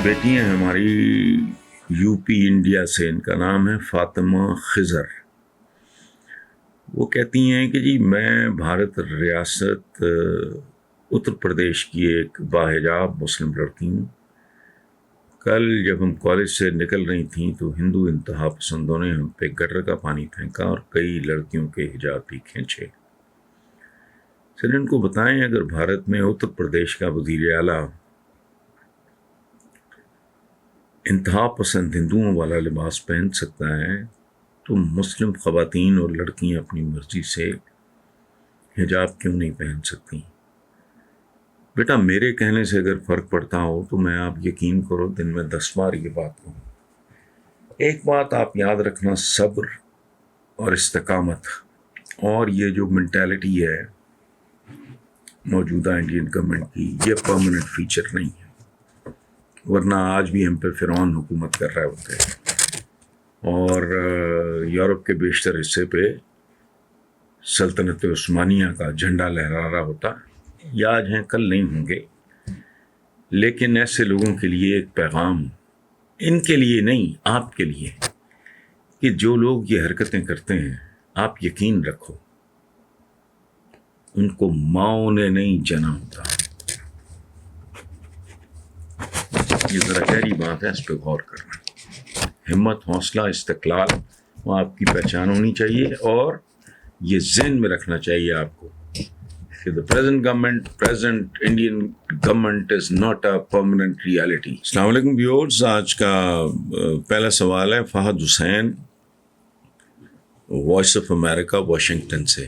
بیٹی ہیں ہماری یو پی انڈیا سے، ان کا نام ہے فاطمہ خضر۔ وہ کہتی ہیں کہ جی میں بھارت ریاست اتر پردیش کی ایک باحجاب مسلم لڑکی ہوں۔ کل جب ہم کالج سے نکل رہی تھیں تو ہندو انتہا پسندوں نے ہم پہ گٹر کا پانی پھینکا اور کئی لڑکیوں کے حجاب بھی کھینچے۔ سر ان کو بتائیں، اگر بھارت میں اتر پردیش کا وزیر اعلیٰ انتہا پسند ہندوؤں والا لباس پہن سکتا ہے تو مسلم خواتین اور لڑکیاں اپنی مرضی سے حجاب کیوں نہیں پہن سکتی؟ بیٹا میرے کہنے سے اگر فرق پڑتا ہو تو میں آپ یقین کرو دن میں 10 بار یہ بات کہوں۔ ایک بات آپ یاد رکھنا، صبر اور استقامت اور یہ جو مینٹالٹی ہے موجودہ انڈین گورنمنٹ کی، یہ پرماننٹ فیچر نہیں ہے، ورنہ آج بھی ہم پہ فرعون حکومت کر رہے ہوتے اور یورپ کے بیشتر حصے پہ سلطنت عثمانیہ کا جھنڈا لہرا رہا ہوتا۔ یہ آج ہیں کل نہیں ہوں گے، لیکن ایسے لوگوں کے لیے ایک پیغام، ان کے لیے نہیں آپ کے لیے، کہ جو لوگ یہ حرکتیں کرتے ہیں آپ یقین رکھو ان کو ماؤں نے نہیں جنا ہوتا۔ یہ ذرا گہری بات ہے، اس پہ غور کرنا۔ ہمت، حوصلہ، استقلال وہ آپ کی پہچان ہونی چاہیے، اور یہ ذہن میں رکھنا چاہیے آپ کو کہ the present Indian government is not a permanent reality۔ السلام علیکم ویورز، آج کا پہلا سوال ہے فہد حسین، وائس آف امریکہ، واشنگٹن سے۔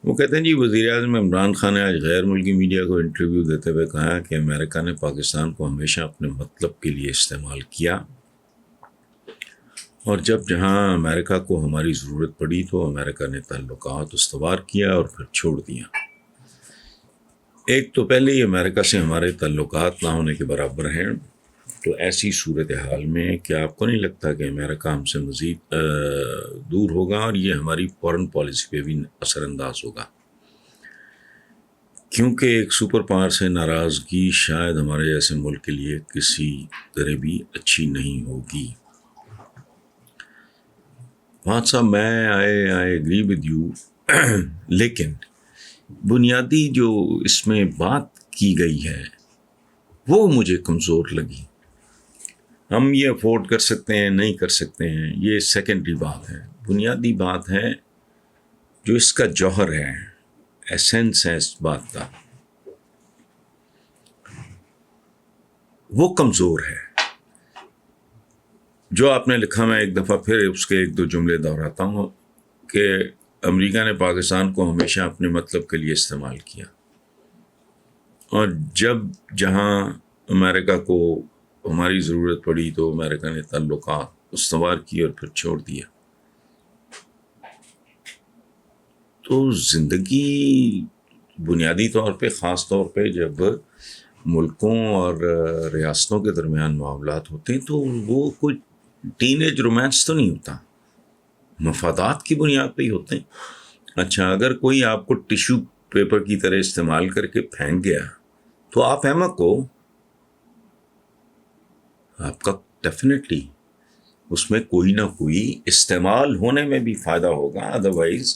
وہ کہتے ہیں جی وزیر اعظم عمران خان نے آج غیر ملکی میڈیا کو انٹرویو دیتے ہوئے کہا کہ امریکہ نے پاکستان کو ہمیشہ اپنے مطلب کے لیے استعمال کیا، اور جب جہاں امریکہ کو ہماری ضرورت پڑی تو امریکہ نے تعلقات استوار کیا اور پھر چھوڑ دیا۔ ایک تو پہلے ہی امریکہ سے ہمارے تعلقات نہ ہونے کے برابر ہیں، تو ایسی صورتحال میں کیا آپ کو نہیں لگتا کہ امریکہ ہم سے مزید دور ہوگا اور یہ ہماری فورن پالیسی پہ بھی اثر انداز ہوگا؟ کیونکہ ایک سپر پاور سے ناراضگی شاید ہمارے جیسے ملک کے لیے کسی طرح بھی اچھی نہیں ہوگی۔ فہد صاحب، میں آئی ایگری ود یو، لیکن بنیادی جو اس میں بات کی گئی ہے وہ مجھے کمزور لگی۔ ہم یہ افورڈ کر سکتے ہیں نہیں کر سکتے ہیں یہ سیکنڈری بات ہے، بنیادی بات ہے جو اس کا جوہر ہے، ایسنس ہے اس بات کا، وہ کمزور ہے۔ جو آپ نے لکھا، میں ایک دفعہ پھر اس کے ایک دو جملے دہراتا ہوں کہ امریکہ نے پاکستان کو ہمیشہ اپنے مطلب کے لیے استعمال کیا، اور جب جہاں امریکہ کو ہماری ضرورت پڑی تو امریکہ نے تعلقات استوار کیے اور پھر چھوڑ دیا۔ تو زندگی بنیادی طور پہ، خاص طور پہ جب ملکوں اور ریاستوں کے درمیان معاملات ہوتے ہیں تو وہ کوئی ٹین ایج رومانس تو نہیں ہوتا، مفادات کی بنیاد پہ ہی ہوتے ہیں۔ اچھا، اگر کوئی آپ کو ٹیشو پیپر کی طرح استعمال کر کے پھینک گیا تو آپ احمق ہو، آپ کا ڈیفینیٹلی اس میں کوئی نہ کوئی استعمال ہونے میں بھی فائدہ ہوگا، ادروائز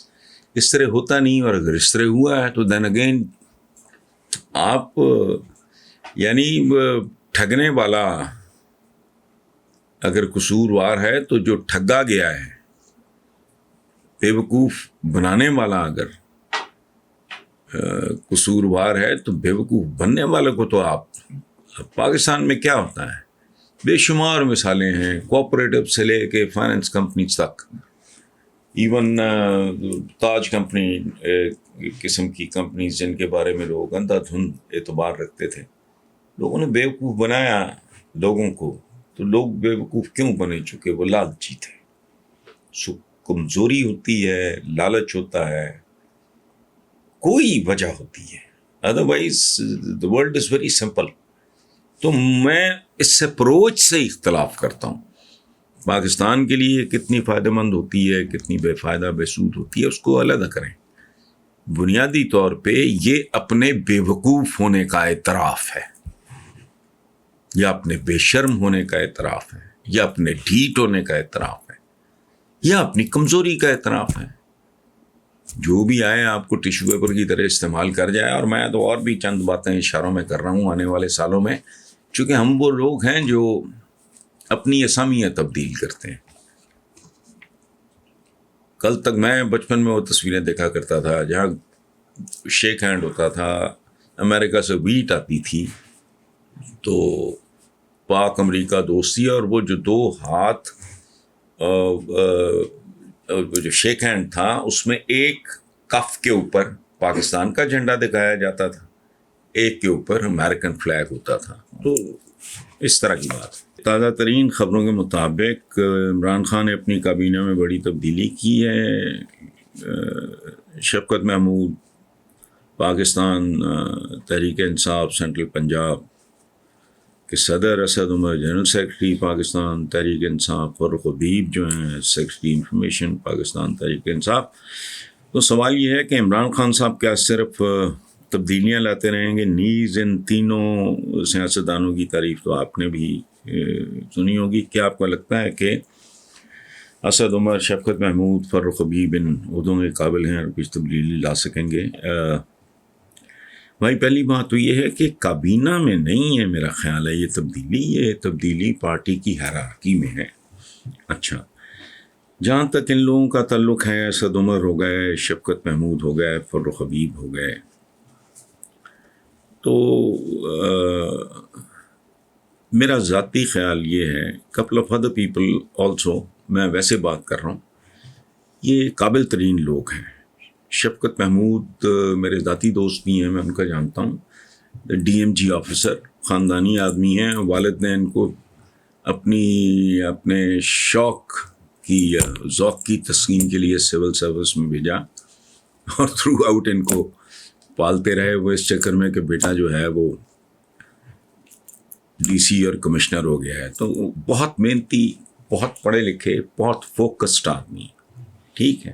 اس طرح ہوتا نہیں۔ اور اگر اس طرح ہوا ہے تو دین اگین آپ یعنی ٹھگنے والا اگر قصوروار ہے تو جو ٹھگا گیا ہے، بے وقوف بنانے والا اگر قصوروار ہے تو بے وقوف بننے والے کو تو آپ پاکستان میں کیا ہوتا ہے، بے شمار مثالیں ہیں، کوآپریٹو سے لے کے فائنانس کمپنیز تک، ایون تاج کمپنی قسم کی کمپنیز جن کے بارے میں لوگ اندھا دھند اعتبار رکھتے تھے، لوگوں نے بے وقوف بنایا لوگوں کو۔ تو لوگ بے وقوف کیوں بنے؟ چکے وہ لالچی تھے، کمزوری ہوتی ہے، لالچ ہوتا ہے، کوئی وجہ ہوتی ہے، otherwise the world is very simple۔ تو میں اس اپروچ سے اختلاف کرتا ہوں۔ پاکستان کے لیے کتنی فائدہ مند ہوتی ہے، کتنی بے فائدہ بے سود ہوتی ہے، اس کو علیحدہ کریں۔ بنیادی طور پہ یہ اپنے بے وقوف ہونے کا اعتراف ہے۔ یا اپنے بے شرم ہونے کا اعتراف ہے، یا اپنے ڈھیٹ ہونے کا اعتراف ہے، یا اپنی کمزوری کا اعتراف ہے. جو بھی آئے آپ کو ٹیشو پیپر کی طرح استعمال کر جائے. اور میں تو اور بھی چند باتیں اشاروں میں کر رہا ہوں آنے والے سالوں میں، چونکہ ہم وہ لوگ ہیں جو اپنی اسامیاں تبدیل کرتے ہیں. کل تک میں بچپن میں وہ تصویریں دیکھا کرتا تھا جہاں شیک ہینڈ ہوتا تھا، امریکہ سے ویٹ آتی تھی، تو پاک امریکہ دوستی، اور وہ جو دو ہاتھ جو شیک ہینڈ تھا اس میں ایک کف کے اوپر پاکستان کا جھنڈا دکھایا جاتا تھا، ایک کے اوپر امریکن فلیگ ہوتا تھا. تو اس طرح کی بات. تازہ ترین خبروں کے مطابق عمران خان نے اپنی کابینہ میں بڑی تبدیلی کی ہے. شفقت محمود پاکستان تحریک انصاف سینٹرل پنجاب کے صدر، اسد عمر جنرل سیکرٹری پاکستان تحریک انصاف، فاروق حبیب جو ہیں سیکرٹری انفارمیشن پاکستان تحریک انصاف. تو سوال یہ ہے کہ عمران خان صاحب کیا صرف تبدیلیاں لاتے رہیں گے؟ نیز ان تینوں سیاستدانوں کی تعریف تو آپ نے بھی سنی ہوگی. کیا آپ کو لگتا ہے کہ اسد عمر، شفقت محمود، فاروق حبیب ان عہدوں کے قابل ہیں اور کچھ تبدیلی لا سکیں گے؟ بھائی پہلی بات تو یہ ہے کہ کابینہ میں نہیں ہے میرا خیال ہے یہ تبدیلی پارٹی کی ہیرارکی میں ہے. اچھا، جہاں تک ان لوگوں کا تعلق ہے، اسد عمر ہو گئے، شفقت محمود ہو گئے، فاروق حبیب ہو گئے، تو میرا ذاتی خیال یہ ہے، couple of other people also, میں ویسے بات کر رہا ہوں، یہ قابل ترین لوگ ہیں. شفقت محمود میرے ذاتی دوست بھی ہیں، میں ان کا جانتا ہوں. ڈی ایم جی آفیسر، خاندانی آدمی ہیں. والد نے ان کو اپنے شوق کی ذوق کی تسکین کے لیے سول سروس میں بھیجا، اور تھرو آؤٹ ان کو پالتے رہے وہ اس چکر میں کہ بیٹا جو ہے وہ ڈی سی اور کمشنر ہو گیا ہے. تو بہت محنتی، بہت پڑھے لکھے، بہت فوکسڈ آدمی. ٹھیک ہے.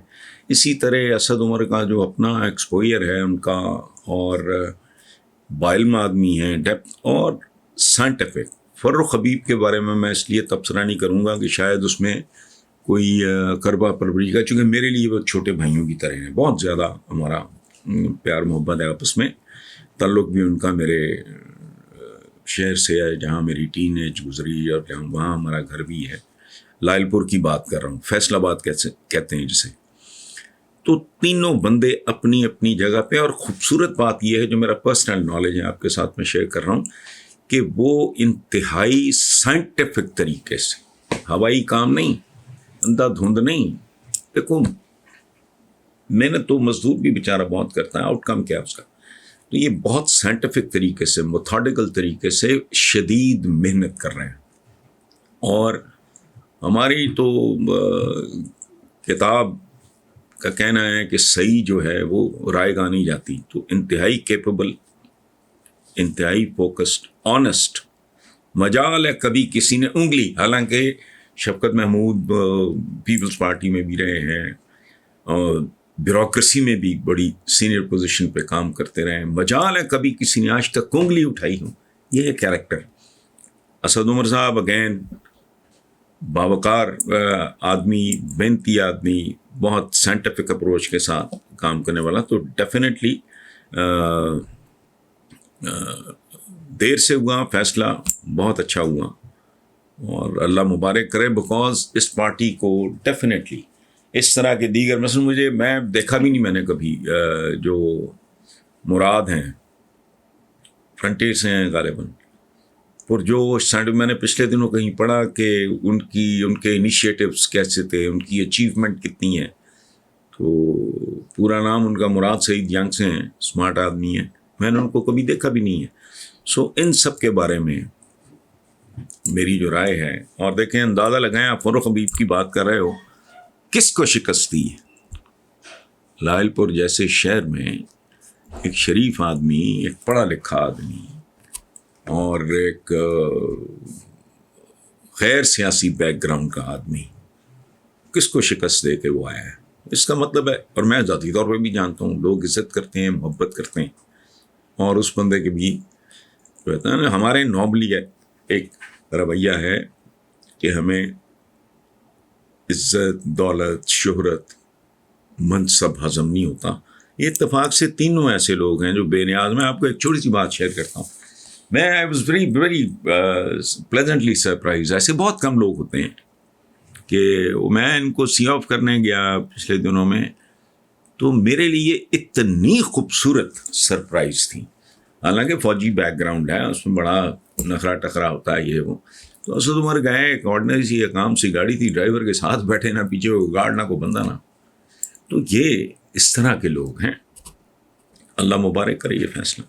اسی طرح اسد عمر کا جو اپنا ایکسپوئر ہے ان کا، اور بعلم آدمی ہیں، ڈیپتھ اور سائنٹیفک. فاروق حبیب کے بارے میں اس لیے تبصرہ نہیں کروں گا کہ شاید اس میں کوئی کربا پروری کا، چونکہ میرے لیے وہ چھوٹے بھائیوں کی طرح ہیں. بہت زیادہ ہمارا پیار محبت ہے آپس میں. تعلق بھی ان کا میرے شہر سے ہے جہاں میری ٹین ایج گزری، اور جہاں وہاں ہمارا گھر بھی ہے. لائل پور کی بات کر رہا ہوں، فیصل آباد کہتے ہیں جسے. تو تینوں بندے اپنی اپنی جگہ پہ. اور خوبصورت بات یہ ہے جو میرا پرسنل نالج ہے آپ کے ساتھ میں شیئر کر رہا ہوں، کہ وہ انتہائی سائنٹیفک طریقے سے، ہوائی کام نہیں، اندھا دھند نہیں. دیکھو محنت تو مزدور بھی بیچارہ بہت کرتا ہے، آؤٹ کم کیا اس کا. تو یہ بہت سائنٹیفک طریقے سے، میتھوڈیکل طریقے سے شدید محنت کر رہے ہیں. اور ہماری تو کتاب کا کہنا ہے کہ صحیح جو ہے وہ رائے گاہ نہیں جاتی. تو انتہائی کیپیبل، انتہائی فوکسڈ، آنیسٹ. مجال ہے کبھی کسی نے انگلی، حالانکہ شفقت محمود پیپلز پارٹی میں بھی رہے ہیں اور بیوروکریسی میں بھی بڑی سینئر پوزیشن پہ کام کرتے رہے ہیں. مجال ہے کبھی کسی نے آج تک انگلی اٹھائی ہوں. یہ ہے کیریکٹر. اسد عمر صاحب اگین باوقار آدمی، محنتی آدمی، بہت سائنٹیفک اپروچ کے ساتھ کام کرنے والا. تو ڈیفینیٹلی دیر سے ہوا فیصلہ، بہت اچھا ہوا، اور اللہ مبارک کرے. بیکاز اس پارٹی کو ڈیفینیٹلی اس طرح کے دیگر، مثلا میں دیکھا بھی نہیں میں نے کبھی، جو مراد ہیں فرنٹیئر سے ہیں غالباً، اور جو میں نے پچھلے دنوں کہیں پڑھا کہ ان کے انیشیٹوز کیسے تھے، ان کی اچیومنٹ کتنی ہے. تو پورا نام ان کا مراد سعید ینگ سے ہیں، اسمارٹ آدمی ہیں. میں نے ان کو کبھی دیکھا بھی نہیں ہے. سو ان سب کے بارے میں میری جو رائے ہے، اور دیکھیں اندازہ لگائیں، آپ فاروق حبیب کی بات کر رہے ہو، کس کو شکست دی ہے؟ لائل پور جیسے شہر میں ایک شریف آدمی، ایک پڑھا لکھا آدمی، اور ایک غیر سیاسی بیک گراؤنڈ کا آدمی کس کو شکست دے کے وہ آیا ہے؟ اس کا مطلب ہے، اور میں ذاتی طور پہ بھی جانتا ہوں، لوگ عزت کرتے ہیں، محبت کرتے ہیں، اور اس بندے کے بھی جو ہے نا ہمارے نوبلی ہے. ایک رویہ ہے کہ ہمیں عزت، دولت، شہرت، منصب ہضم نہیں ہوتا. یہ اتفاق سے تینوں ایسے لوگ ہیں جو بے نیاز. میں آپ کو ایک چھوٹی سی بات شیئر کرتا ہوں. میں I was very pleasantly surprise. ایسے بہت کم لوگ ہوتے ہیں کہ میں ان کو سی آف کرنے گیا پچھلے دنوں میں، تو میرے لیے اتنی خوبصورت سرپرائز تھی. حالانکہ فوجی بیک گراؤنڈ ہے، اس میں بڑا نخرا ٹکرا ہوتا ہے یہ وہ. تو اسد عمر گئے، ایک آرڈنری سی اقام سی گاڑی تھی، ڈرائیور کے ساتھ بیٹھے، نہ پیچھے کوئی گارڈ نہ کوئی بندہ نہ. تو یہ اس طرح کے لوگ ہیں. اللہ مبارک کرے یہ فیصلہ.